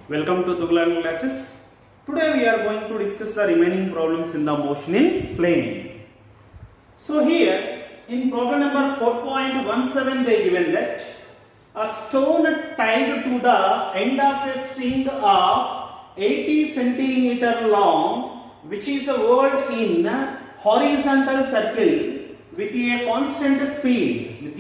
Welcome to Tuglan classes. Today we are going to discuss the remaining problems in the motion in plane. So here in problem number 4.17 they given that a stone tied to the end of a string of 80 centimeter long, which is whirled in horizontal circle with a constant speed.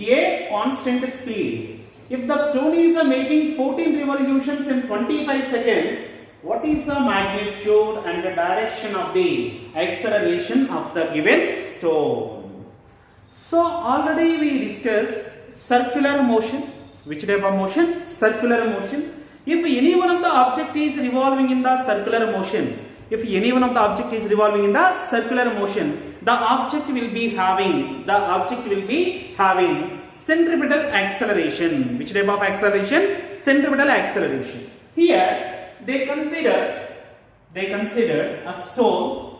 If the stone is making 14 revolutions in 25 seconds, what is the magnitude and the direction of the acceleration of the given stone? So already we discussed circular motion. Which type of motion? Circular motion. If any one of the object is revolving in the circular motion, the object will be having centripetal acceleration. Which type of acceleration? Centripetal acceleration. Here they consider a stone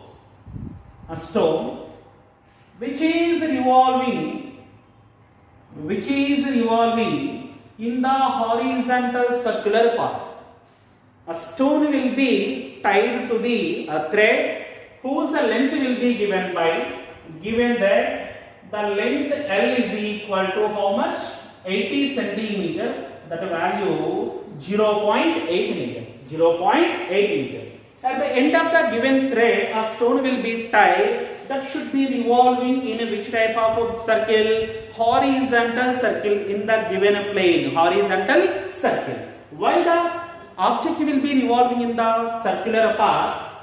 which is revolving in the horizontal circular path. A stone will be tied to the thread whose length will be given that the length L is equal to how much? 80 centimeter. That value 0.8 meter. At the end of the given thread, a stone will be tied that should be revolving in which type of circle? Horizontal circle in the given plane. Horizontal circle. While the object will be revolving in the circular path,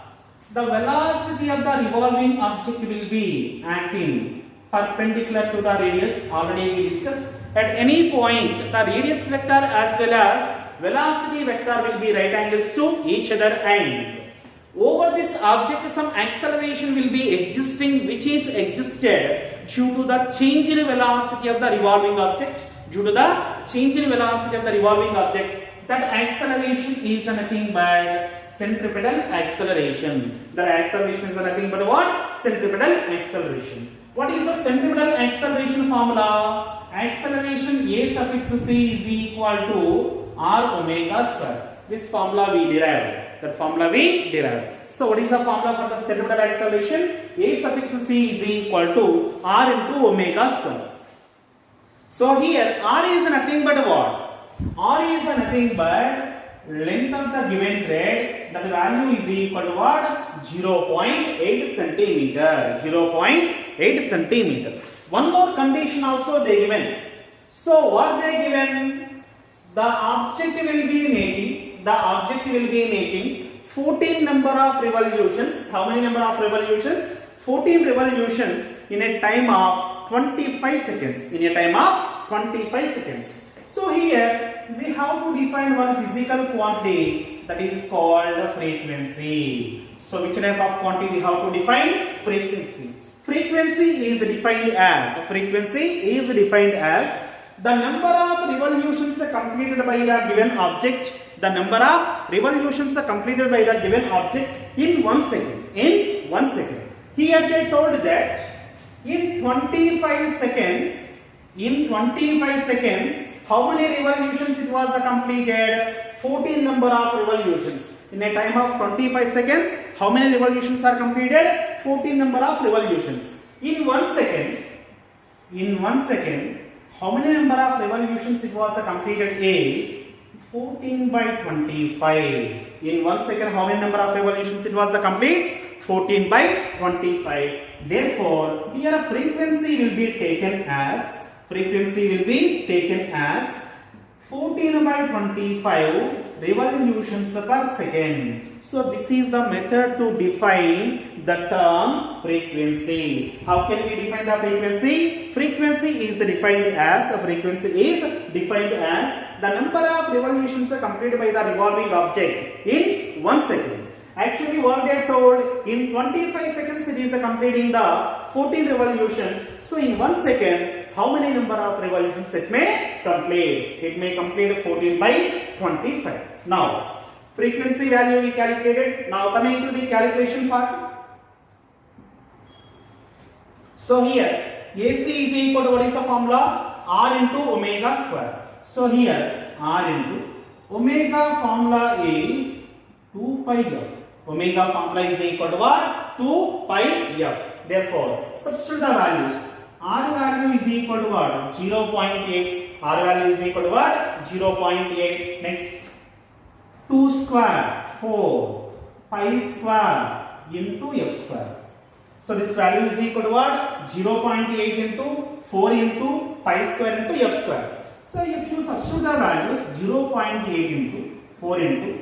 the velocity of the revolving object will be acting perpendicular to the radius. Already we discussed. At any point, the radius vector as well as velocity vector will be right angles to each other, and over this object some acceleration will be existing, which is existed due to the change in velocity of the revolving object. That acceleration is nothing but centripetal acceleration. The acceleration is nothing but what? Centripetal acceleration. What is the centripetal acceleration formula? Acceleration A suffix c is equal to r omega square. This formula we derived. So what is the formula for the centripetal acceleration? A suffix c is equal to r into omega square. So here r is nothing but what? R is nothing but length of the given thread. That value is equal to what? 0.8 centimeter. One more condition also they given. So what they given? The object will be making 14 number of revolutions. How many number of revolutions? 14 revolutions in a time of 25 seconds. So here we have to define one physical quantity, that is called frequency. So which type of quantity we have to define? Frequency. Frequency is defined as the number of revolutions completed by the given object. In 1 second. Here they told that in 25 seconds, how many revolutions it was completed? 14 number of revolutions. In a time of 25 seconds, how many revolutions are completed? 14 number of revolutions. In 1 second, how many number of revolutions it was completed is 14 by 25. In 1 second, how many number of revolutions it was complete? 14 by 25. Therefore, here frequency will be taken as 14 by 25 revolutions per second. So this is the method to define the term frequency. How can we define the frequency? Frequency is defined as the number of revolutions completed by the revolving object in 1 second. Actually what they told, in 25 seconds it is completing the 14 revolutions. So in 1 second, how many number of revolutions it may complete? It may complete 14 by 25. Now, frequency value we calculated. Now coming to the calculation part. So here, AC is equal to what is the formula? R into omega square. So here, R into Omega formula is 2 pi f. Omega formula is equal to what? 2 pi f. Therefore, substitute the values. R value is equal to what? 0.8. R value is equal to what? 0.8. Next, 2 square, 4. Pi square into f square. So this value is equal to what? 0.8 into 4 into pi square into f square. So if you substitute the values, 0.8 into 4 into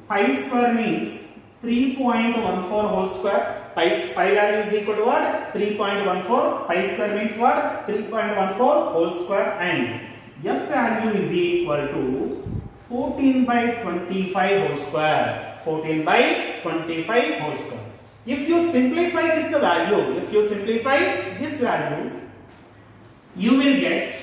pi square means 3.14 whole square. Pi value is equal to what? 3.14. Pi square means what? 3.14 whole square, and f value is equal to 14 by 25 whole square. 14 by 25 whole square. If you simplify this value, you will get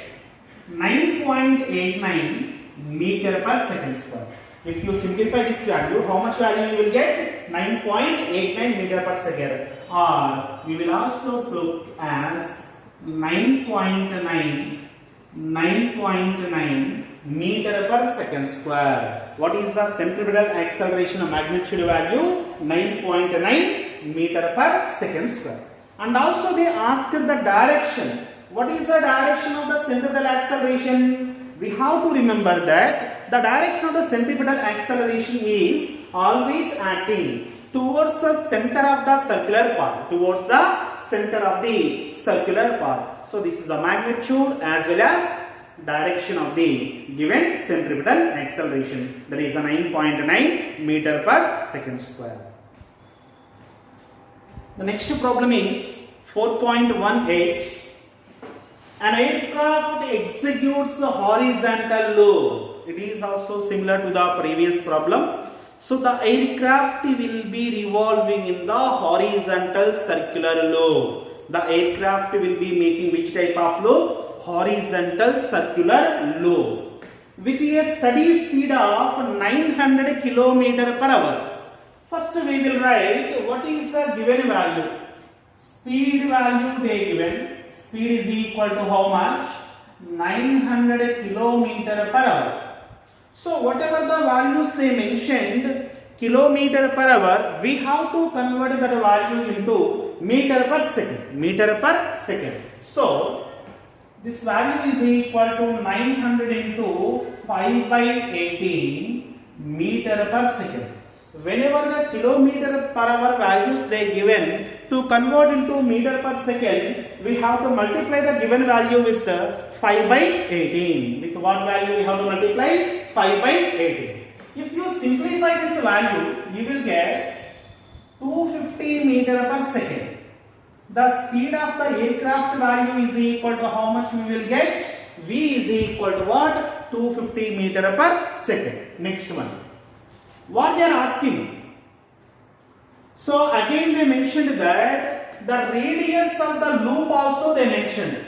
9.89 meter per second square. If you simplify this value, how much value you will get? 9.89 meter per second. Or we will also look as 9.9 meter per second square. What is the centripetal acceleration of magnitude value? 9.9 meter per second square. And also they asked the direction. What is the direction of the centripetal acceleration? We have to remember that the direction of the centripetal acceleration is always acting towards the center of the circular part. Towards the center of the circular part. So this is the magnitude as well as direction of the given centripetal acceleration. That is a 9.9 meter per second square. The next problem is 4.18. An aircraft executes a horizontal loop. It is also similar to the previous problem. So the aircraft will be revolving in the horizontal circular loop. The aircraft will be making which type of loop? Horizontal circular loop. With a steady speed of 900 km per hour. First we will write what is the given value. Speed value they given. Speed is equal to how much? 900 km per hour. So whatever the values they mentioned, kilometer per hour, we have to convert that value into meter per second. Meter per second. So this value is equal to 900 into 5 by 18 meter per second. Whenever the kilometer per hour values they given, to convert into meter per second, we have to multiply the given value with 5 by 18. With what value we have to multiply? 5 by 18. If you simplify this value, you will get 250 meter per second. The speed of the aircraft value is equal to how much we will get? V is equal to what? 250 meter per second. Next one. What they are asking? So again they mentioned that the radius of the loop also they mentioned.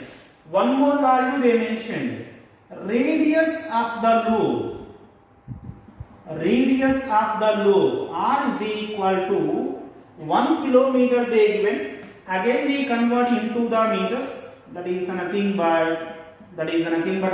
One more value they mentioned. Radius of the loop. Radius of the loop. R is equal to 1 kilometer they given. Again we convert into the meters. That is nothing but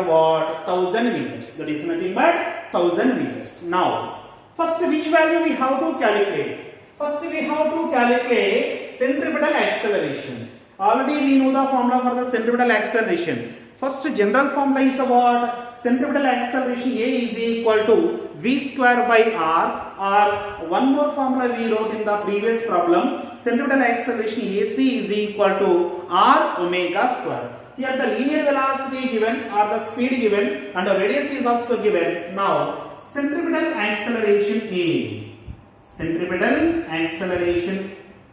what? 1000 meters. That is nothing but 1000 meters. Now, first which value we have to calculate? First we have to calculate centripetal acceleration. Already we know the formula for the centripetal acceleration. First general formula is what? Centripetal acceleration A is equal to V square by R, or one more formula we wrote in the previous problem. Centripetal acceleration AC is equal to R omega square. Here the linear velocity given or the speed given and the radius is also given. Now centripetal acceleration is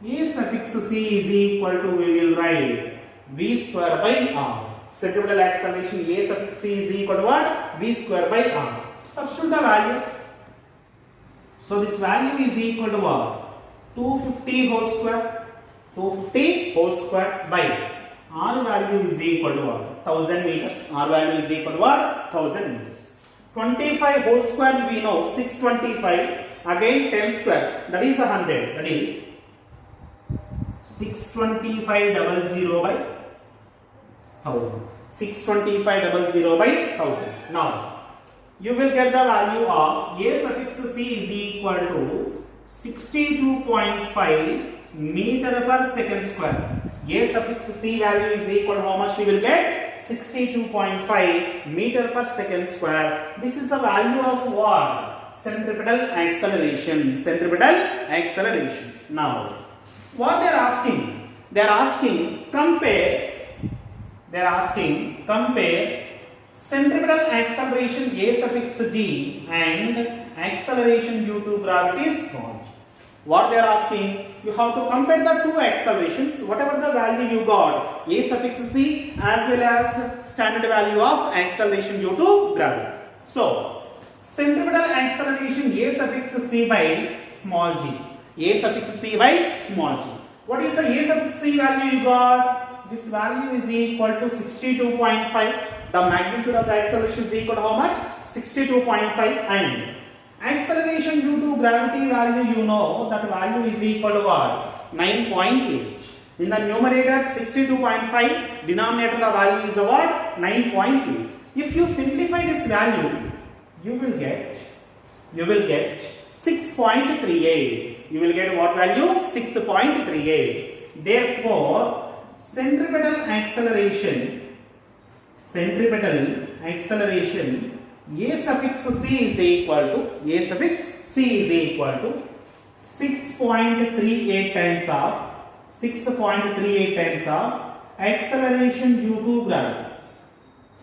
A suffix C is equal to, we will write V square by R. Centripetal acceleration A suffix C is equal to what? V square by R. Substitute the values. So this value is equal to what? 250 whole square. 250 whole square by R value is equal to what? 1000 meters. R value is equal to what? 1000 meters. 25 whole square we know 625. Again 10 square, that is 100. That is 625 double 0 by 1000. 625 double 0 by 1000. Now you will get the value of a suffix c is equal to 62.5 meter per second square. A suffix c value is equal to how much you will get? 62.5 meter per second square. This is the value of what? Centripetal acceleration. Centripetal acceleration. Now, what they are asking? They are asking compare centripetal acceleration a suffix g and acceleration due to gravity small g. What they are asking? You have to compare the two accelerations, whatever the value you got, a suffix c as well as standard value of acceleration due to gravity. So, centripetal acceleration a suffix c by small g. A suffix c by small g. What is the a suffix c value you got? This value is equal to 62.5. The magnitude of the acceleration is equal to how much? 62.5, and acceleration due to gravity value, you know that value is equal to what? 9.8. In the numerator 62.5, denominator the value is what? 9.8. If you simplify this value, you will get 6.38. You will get what value? 6.38. Therefore, centripetal acceleration a suffix c is equal to 6.38 times of acceleration due to gravity.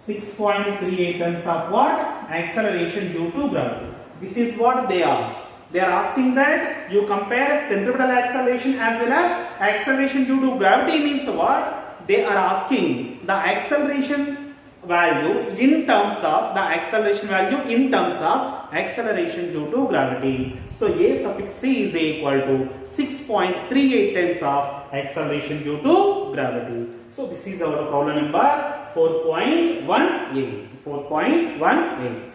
6.38 times of what? Acceleration due to gravity. This is what they ask. They are asking that you compare centripetal acceleration as well as acceleration due to gravity. Means what? They are asking the acceleration value in terms of acceleration due to gravity. So a suffix c is equal to 6.38 times of acceleration due to gravity. So this is our problem number 4.18.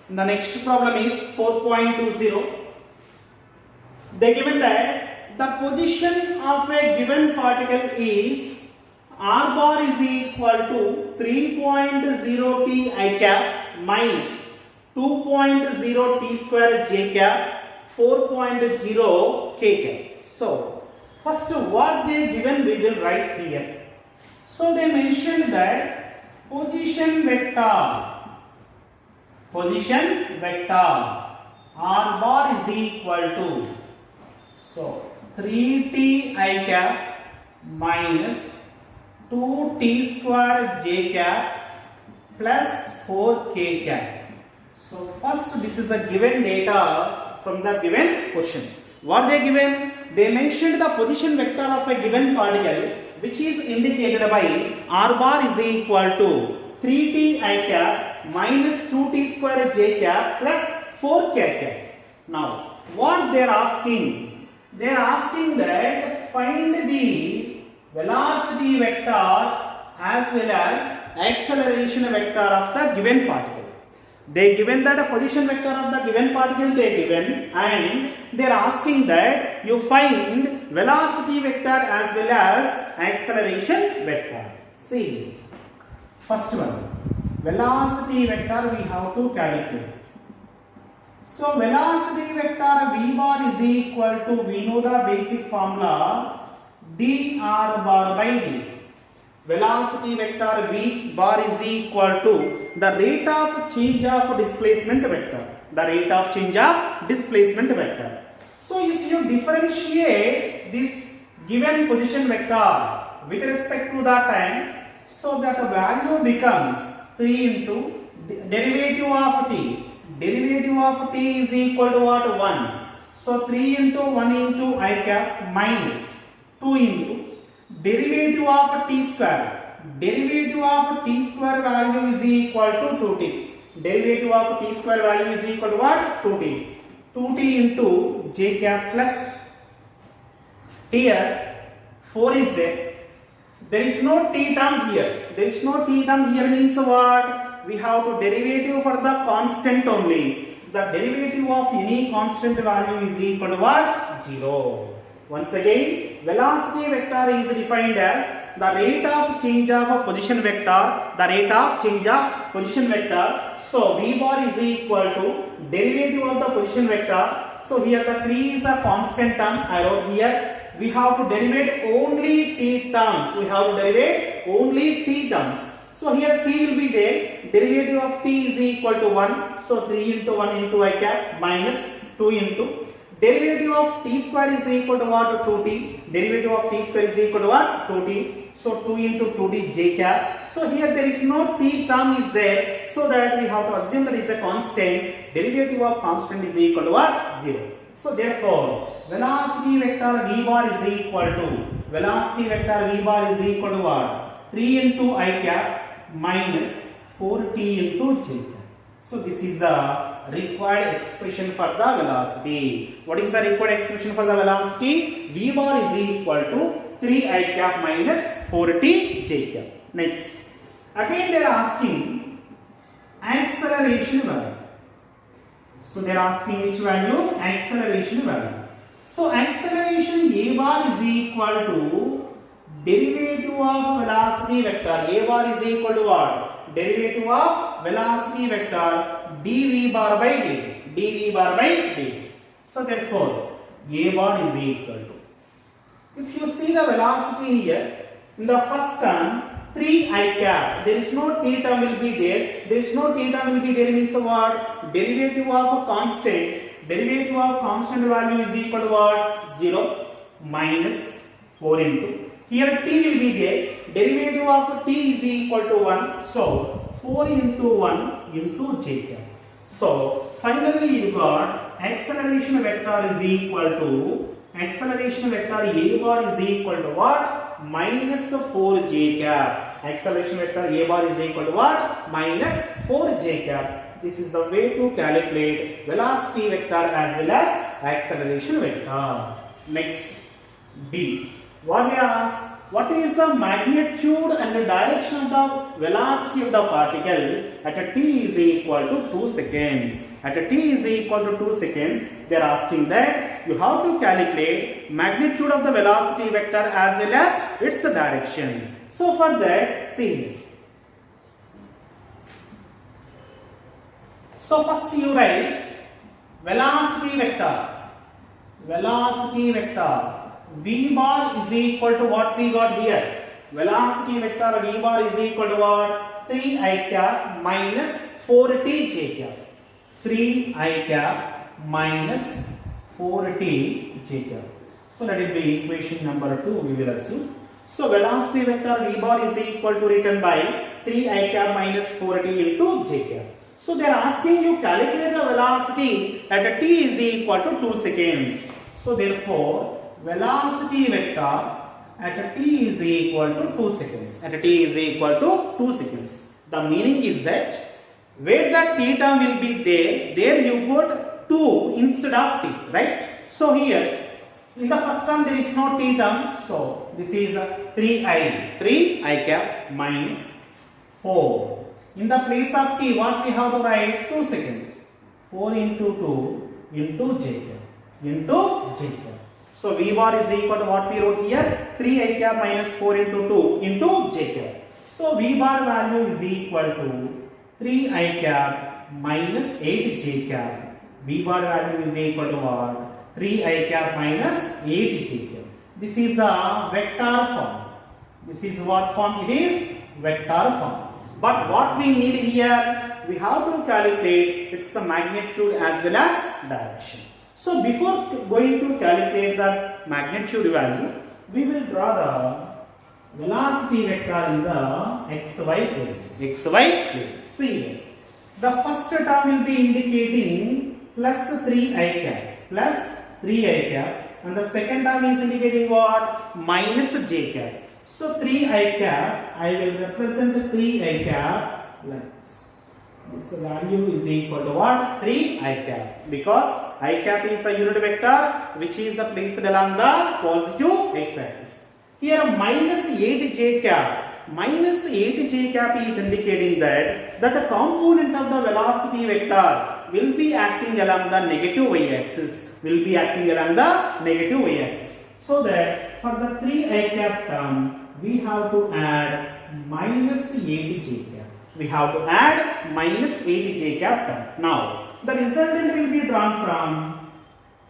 The next problem is 4.20. They given that the position of a given particle is r bar is equal to 3.0 t I cap minus 2.0 t square j cap 4.0 k cap. So first what they given we will write here. So they mentioned that position vector r bar is equal to 3t I cap minus 2t square j cap plus 4k cap. So first this is the given data from the given question. What they given? They mentioned the position vector of a given particle which is indicated by r bar is equal to 3t I cap minus 2t square j cap plus 4k cap. Now what they are asking? They are asking that find the velocity vector as well as acceleration vector of the given particle. They given that a position vector of the given particle they given, and they are asking that you find velocity vector as well as acceleration vector. See, first one, velocity vector we have to calculate. So velocity vector v bar is equal to, we know the basic formula, dr bar by dt. Velocity vector v bar is equal to the rate of change of displacement vector. So if you differentiate this given position vector with respect to the time, so that the value becomes 3 into derivative of t. Derivative of t is equal to what? 1. So 3 into 1 into I cap minus 2 into derivative of t square. Derivative of t square value is equal to 2t. Derivative of t square value is equal to what? 2t. 2t into j cap plus, here 4 is there. There is no t term here. Means what? We have to derivative for the constant only. The derivative of any constant value is equal to what? 0. Once again, velocity vector is defined as the rate of change of a position vector, the rate of change of position vector. So v bar is equal to derivative of the position vector. So here the 3 is a constant term. I wrote here. We have to derivate only t terms. We have to derivate only t terms. So here t will be there. Derivative of t is equal to 1. So 3 into 1 into I cap minus 2 into derivative of t square is equal to what? 2t. Derivative of t square is equal to what? 2t. So 2 into 2t j cap. So here there is no t term is there. So that we have to assume that is a constant. Derivative of constant is equal to what? 0. So therefore, velocity vector v bar is equal to velocity vector v bar is equal to what? 3 into I cap minus 4t into j cap. So this is the required expression for the velocity. What is the required expression for the velocity? V bar is equal to 3 I cap minus 4t j cap. Next, again they are asking acceleration value. So they are asking which value? Acceleration value. So acceleration a bar is equal to derivative of velocity vector. A bar is equal to what? Derivative of velocity vector dv bar by dt. dv bar by dt. So therefore, a bar is equal to, if you see the velocity here, in the first term 3 I cap, there is no t term will be there. There is no t term will be there means what? Derivative of a constant. Derivative of constant value is equal to what? 0 minus 4 into. Here t will be there. Derivative of t is equal to 1. So 4 into 1 into j cap. So finally you got acceleration vector is equal to, acceleration vector a bar is equal to what? Minus 4 j cap. Acceleration vector a bar is equal to what? Minus 4 j cap. This is the way to calculate velocity vector as well as acceleration vector. Next, B. What they ask? What is the magnitude and the direction of the velocity of the particle at a t is equal to 2 seconds? At a t is equal to 2 seconds, they are asking that you have to calculate magnitude of the velocity vector as well as its direction. So for that, see. So first you write velocity vector. Velocity vector v bar is equal to what we got here? Velocity vector v bar is equal to what? 3 I cap minus 4t j cap. 3 I cap minus 4t j cap. So let it be equation number 2 we will assume. So velocity vector v bar is equal to written by 3 I cap minus 4t into j cap. So they are asking you calculate the velocity at a t is equal to 2 seconds. So therefore, velocity vector at a t is equal to 2 seconds. At a t is equal to 2 seconds. The meaning is that where the t term will be there you put 2 instead of t, right? So here, in the first term there is no t term. So this is 3 I cap minus 4. In the place of t, what we have to write? 2 seconds. 4 into 2 into j cap. Into j cap. So v bar is equal to what we wrote here? 3 I cap minus 4 into 2 into j cap. So v bar value is equal to 3 I cap minus 8 j cap. V bar value is equal to what? 3 I cap minus 8 j cap. This is the vector form. This is what form it is? Vector form. But what we need here, we have to calculate its magnitude as well as direction. So before going to calculate the magnitude value, we will draw the velocity vector in the xy plane. XY plane. See here. The first term will be indicating plus 3 I cap. Plus 3 I cap. And the second term is indicating what? Minus j cap. So 3 I cap, I will represent 3 I cap like this. This value is equal to what? 3 I cap. Because I cap is a unit vector which is placed along the positive x axis. Here minus 8 j cap. Minus 8 j cap is indicating that a component of the velocity vector will be acting along the negative y axis. Will be acting along the negative y axis. So that for the 3 I cap term, we have to add minus 8 j cap. we have to add minus 8 j cap term. Now, the resultant will be drawn from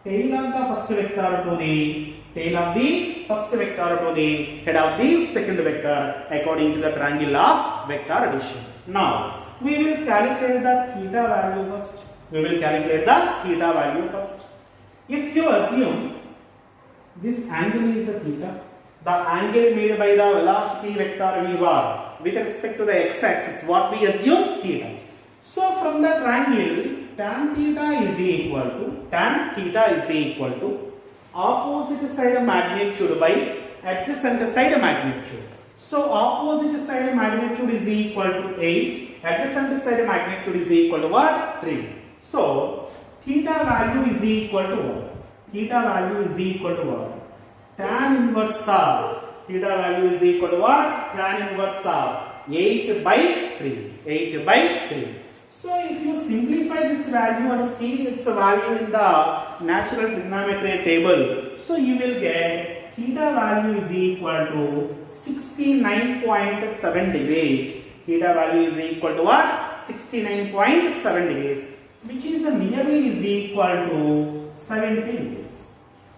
tail of the first vector to the tail of the first vector to the head of the second vector according to the triangle of vector addition. Now, we will calculate the theta value first. If you assume this angle is a theta, the angle made by the velocity vector v bar with respect to the x-axis, what we assume? Theta. So from the triangle, tan theta is equal to opposite side magnitude by adjacent side magnitude. So opposite side magnitude is equal to 8, adjacent side magnitude is equal to what? 3. So theta value is equal to what? Tan inverse of theta value is equal to what? Tan inverse of 8 by 3. So if you simplify this value and see its value in the natural trigonometry table, so you will get theta value is equal to 69.7 degrees. Theta value is equal to what? 69.7 degrees, which is nearly is equal to 70 degrees.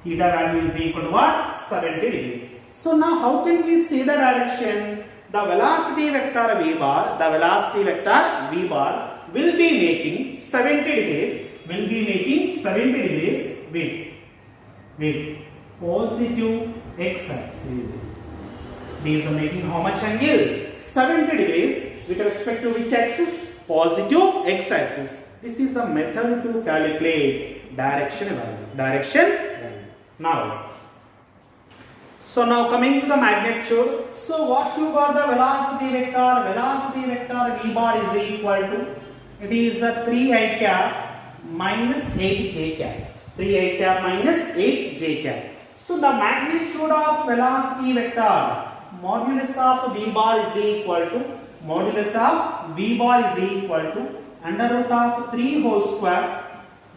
Theta value is equal to what? 70 degrees. So now how can we see the direction? The velocity vector v bar will be making 70 degrees with positive x-axis. These are making how much angle? 70 degrees with respect to which axis? Positive x-axis. This is a method to calculate direction value. Now coming to the magnitude. So what you got? The velocity vector v bar is equal to, it is a 3 I cap minus 8 j cap. So the magnitude of velocity vector modulus of v bar is equal to under root of 3 whole square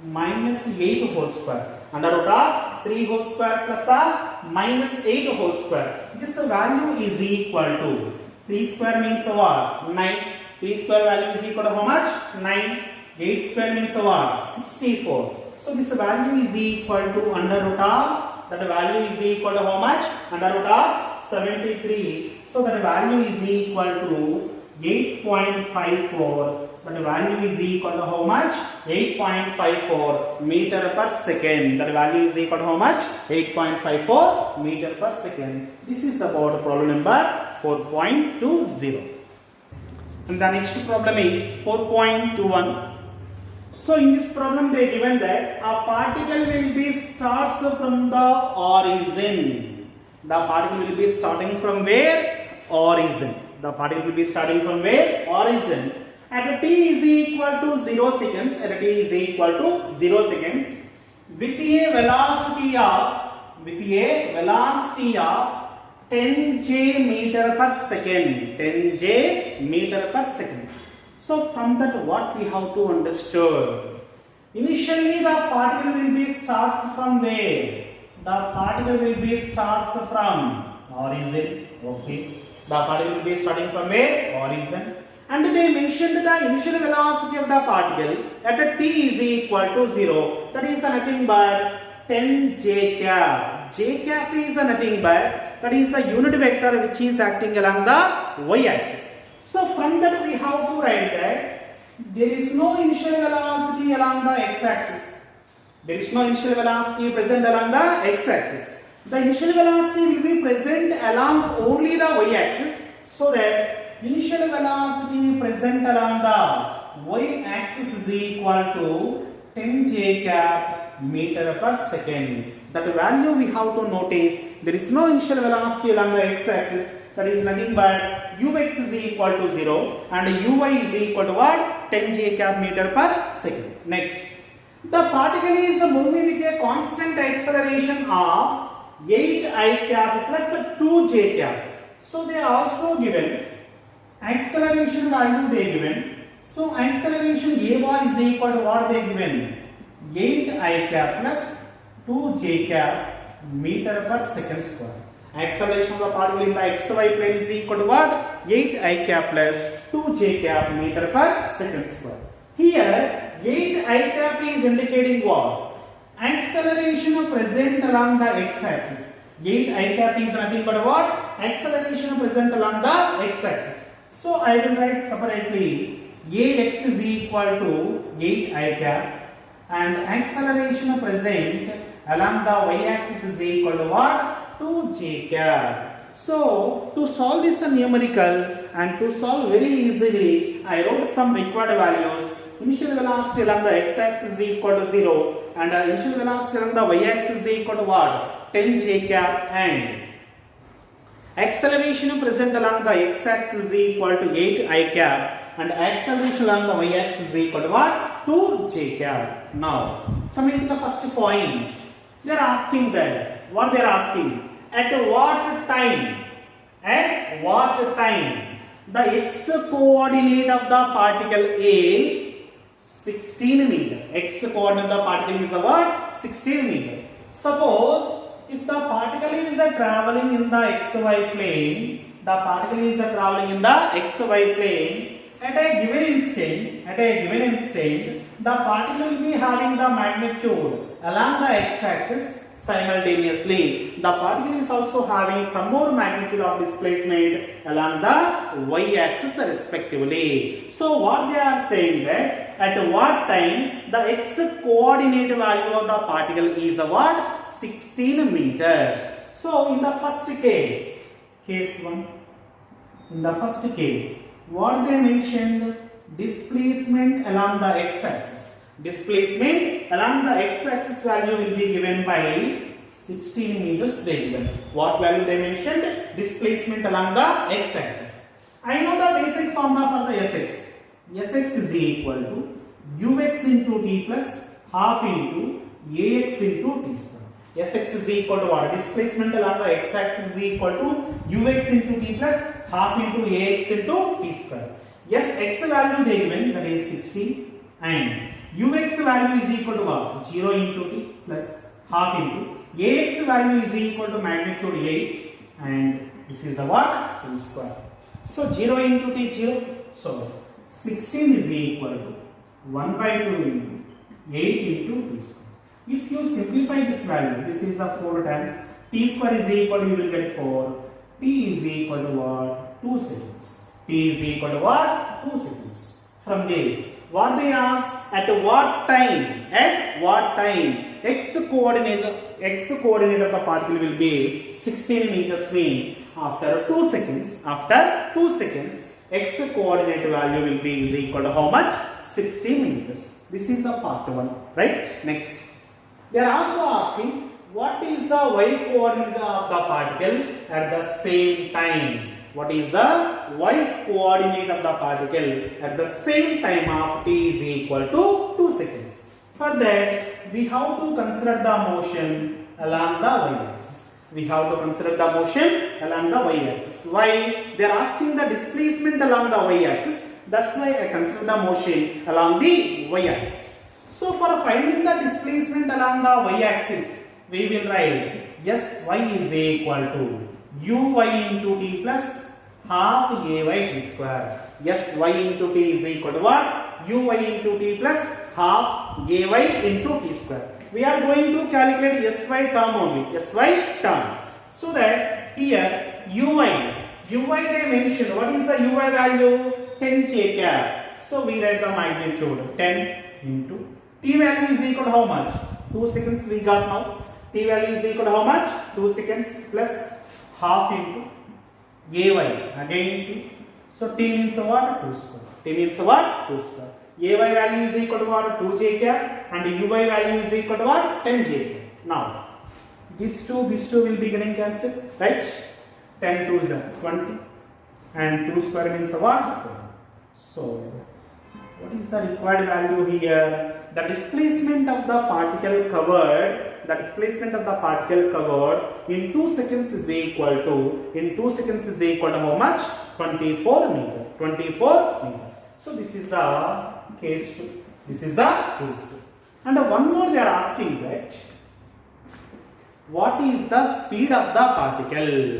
minus 8 whole square. Under root of 3 whole square plus of minus 8 whole square. This value is equal to 3 square means what? 9. 3 square value is equal to how much? 9. 8 square means what? 64. So this value is equal to under root of, that value is equal to how much? Under root of 73. So that value is equal to 8.54. That value is equal to how much? 8.54 meter per second. That value is equal to how much? 8.54 meter per second. This is about problem number 4.20. And the next problem is 4.21. So in this problem they given that a particle will be starts from the origin. The particle will be starting from where? Origin. The particle will be starting from where? Origin. At t is equal to 0 seconds. With a velocity of 10 j meter per second. So from that what we have to understand? Initially the particle will be starts from where? The particle will be starts from origin. Okay. The particle will be starting from where? Origin. And they mentioned the initial velocity of the particle at t is equal to 0. That is nothing but 10 j cap. J cap is nothing but, that is the unit vector which is acting along the y-axis. So from that we have to write that there is no initial velocity along the x-axis. There is no initial velocity present along the x-axis. The initial velocity will be present along only the y-axis, so that initial velocity present along the y-axis is equal to 10 j cap meter per second. That value we have to notice. There is no initial velocity along the x-axis. That is nothing but ux is equal to 0 and uy is equal to what? 10 j cap meter per second. Next, the particle is moving with a constant acceleration of 8 I cap plus 2 j cap. So they are also given acceleration value they given. So acceleration a bar is equal to what they given? 8 I cap plus 2 j cap meter per second square. Acceleration of the particle in the xy plane is equal to what? 8 I cap plus 2 j cap meter per second square. Here 8 I cap is indicating what? Acceleration present along the x-axis. 8 I cap is nothing but what? Acceleration present along the x-axis. So I will write separately Ax is equal to 8 I cap and acceleration present along the y-axis is equal to what? 2 j cap. So to solve this numerical and to solve very easily, I wrote some required values. Initial velocity along the x-axis is equal to 0 and initial velocity along the y-axis is equal to what? 10 j cap and acceleration present along the x-axis is equal to 8 I cap and acceleration along the y-axis is equal to what? 2 j cap. Now coming to the first point, they are asking that what they are asking, at what time the x coordinate of the particle is 16 meter. X coordinate of the particle is what? 16 meter. Suppose if the particle is traveling in the xy plane, the particle is traveling in the xy plane at a given instant, the particle will be having the magnitude along the x-axis simultaneously. The particle is also having some more magnitude of displacement along the y-axis respectively. So what they are saying that at what time the x coordinate value of the particle is what? 16 meters. So in the first case 1, in the first case, what they mentioned, displacement along the x-axis. Displacement along the x-axis value will be given by 16 meters they given. What value they mentioned? Displacement along the x-axis. I know the basic formula for the Sx. Sx is equal to ux into t plus half into ax into t square. Sx is equal to what? Displacement along the x-axis is equal to ux into t plus half into ax into t square. Yes, x value they given, that is 16, and ux value is equal to what? 0 into t plus half into ax value is equal to magnitude 8 and this is the what? 2 square. So 0 into t 0. So 16 is equal to 1 by 2 into 8 into t square. If you simplify this value, this is a 4 times t square is equal to, you will get 4. T is equal to what? 2 seconds. T is equal to what? 2 seconds. From this, what they ask, at what time? At what time? X coordinate of the particle will be 16 meters means after 2 seconds. After 2 seconds, x coordinate value will be is equal to how much? 16 meters. This is the part 1, right? Next, they are also asking what is the y coordinate of the particle at the same time. What is the y coordinate of the particle at the same time of t is equal to 2 seconds. For that, we have to consider the motion along the y-axis. We have to consider the motion along the y-axis. Why? They are asking the displacement along the y-axis. That's why I consider the motion along the y-axis. So for finding the displacement along the y-axis, we will write Sy is equal to uy into t plus half ay t square. Sy into t is equal to what? Uy into t plus half ay into t square. We are going to calculate Sy term only. Sy term. So that here uy they mentioned. What is the uy value? 10 j cap. So we write the magnitude 10 into t value is equal to how much? 2 seconds we got now. T value is equal to how much? 2 seconds plus half into ay again into, so t means what? 2 square. T means what? 2 square. Ay value is equal to what? 2 j cap and uy value is equal to what? 10 j cap. Now these two will be getting cancelled, right? 10 2 is 20 and 2 square means what? 4. So what is the required value here? The displacement of the particle covered in 2 seconds is equal to, how much? 24 meter. 24 meter. So this is the case 2. And one more they are asking that what is the speed of the particle?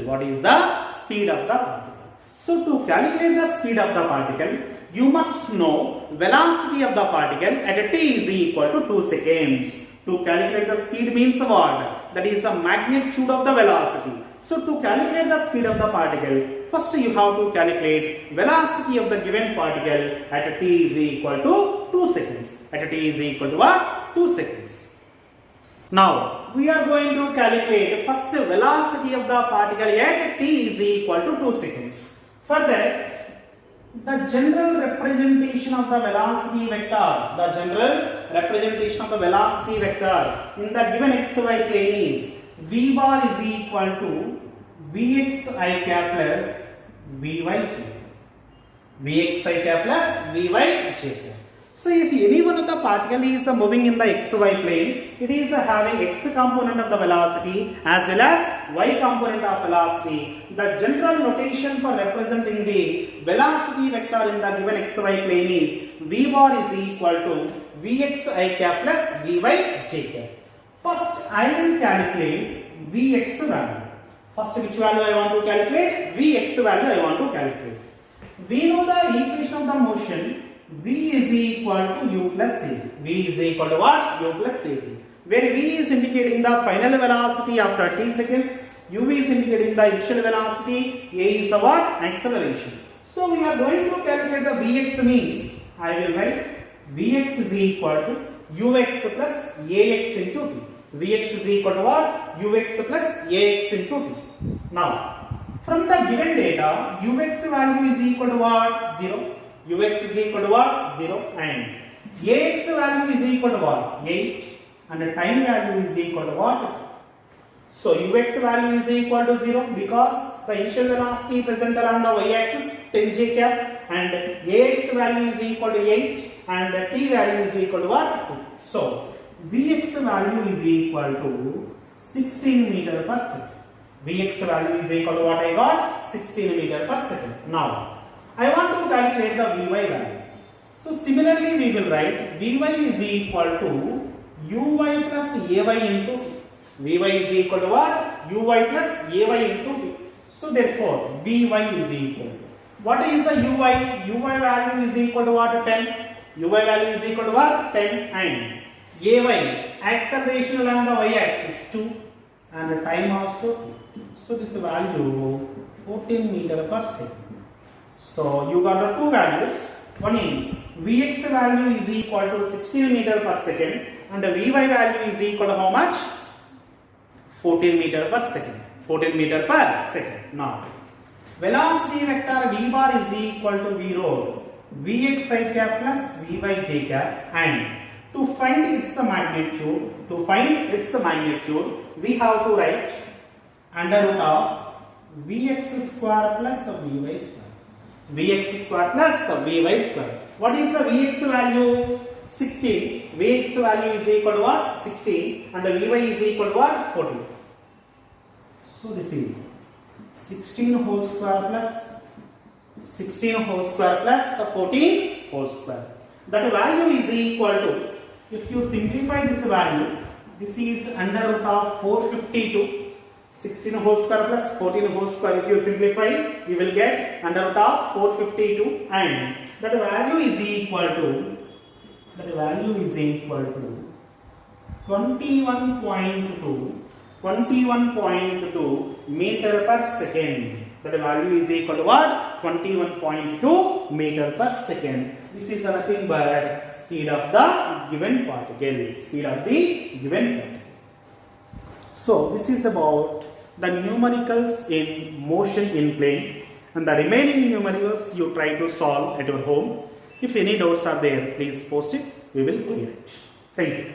So to calculate the speed of the particle, you must know velocity of the particle at t is equal to 2 seconds. To calculate the speed means what? That is the magnitude of the velocity. So to calculate the speed of the particle, first you have to calculate velocity of the given particle at t is equal to 2 seconds. At t is equal to what? 2 seconds. Now we are going to calculate first velocity of the particle at t is equal to 2 seconds. For that, the general representation of the velocity vector, in the given xy plane is v bar is equal to vx I cap plus vy j. Vx I cap plus vy j. So if any one of the particle is moving in the xy plane, it is having x component of the velocity as well as y component of velocity. The general notation for representing the velocity vector in the given xy plane is v bar is equal to vx I cap plus vy j cap. First I will calculate vx value. First which value I want to calculate? Vx value I want to calculate. We know the equation of the motion. V is equal to u plus ct. V is equal to what? U plus ct. Where V is indicating the final velocity after t seconds, u is indicating the initial velocity, a is the what? Acceleration. So we are going to calculate the Vx means, I will write Vx is equal to ux plus ax into t. Vx is equal to what? Ux plus ax into t. Now, from the given data, ux value is equal to what? 0. Ux is equal to what? 0 and ax value is equal to what? 8 and the time value is equal to what? So ux value is equal to 0 because the initial velocity present along the y-axis 10 j cap and ax value is equal to 8 and the t value is equal to what? 2. So vx value is equal to 16 meter per second. Vx value is equal to what I got? 16 meter per second. Now I want to calculate the Vy value. So similarly we will write Vy is equal to Uy plus Ay into t. Vy is equal to what? Uy plus Ay into t. So therefore Vy is equal to, what is the Uy? Uy value is equal to what? 10. Uy value is equal to what? 10 and Ay, acceleration along the y-axis 2 and the time also 2. So this value 14 meter per second. So you got the two values. One is Vx value is equal to 16 meter per second and the Vy value is equal to how much? 14 meter per second. 14 meter per second. Now, velocity vector v bar is equal to v rho vx I cap plus vy j cap, and to find its magnitude, we have to write under root of vx square plus vy square. Vx square plus vy square. What is the Vx value? 16. Vx value is equal to what? 16 and the Vy is equal to what? 14. So this is 16 whole square plus 14 whole square. That value is equal to, if you simplify this value, this is under root of 452. 16 whole square plus 14 whole square, if you simplify, you will get under root of 452 and that value is equal to 21.2 meter per second. That value is equal to what? 21.2 meter per second. This is nothing but speed of the given particle. So this is about the numericals in motion in plane, and the remaining numericals you try to solve at your home. If any doubts are there, please post it. We will clear it. Thank you.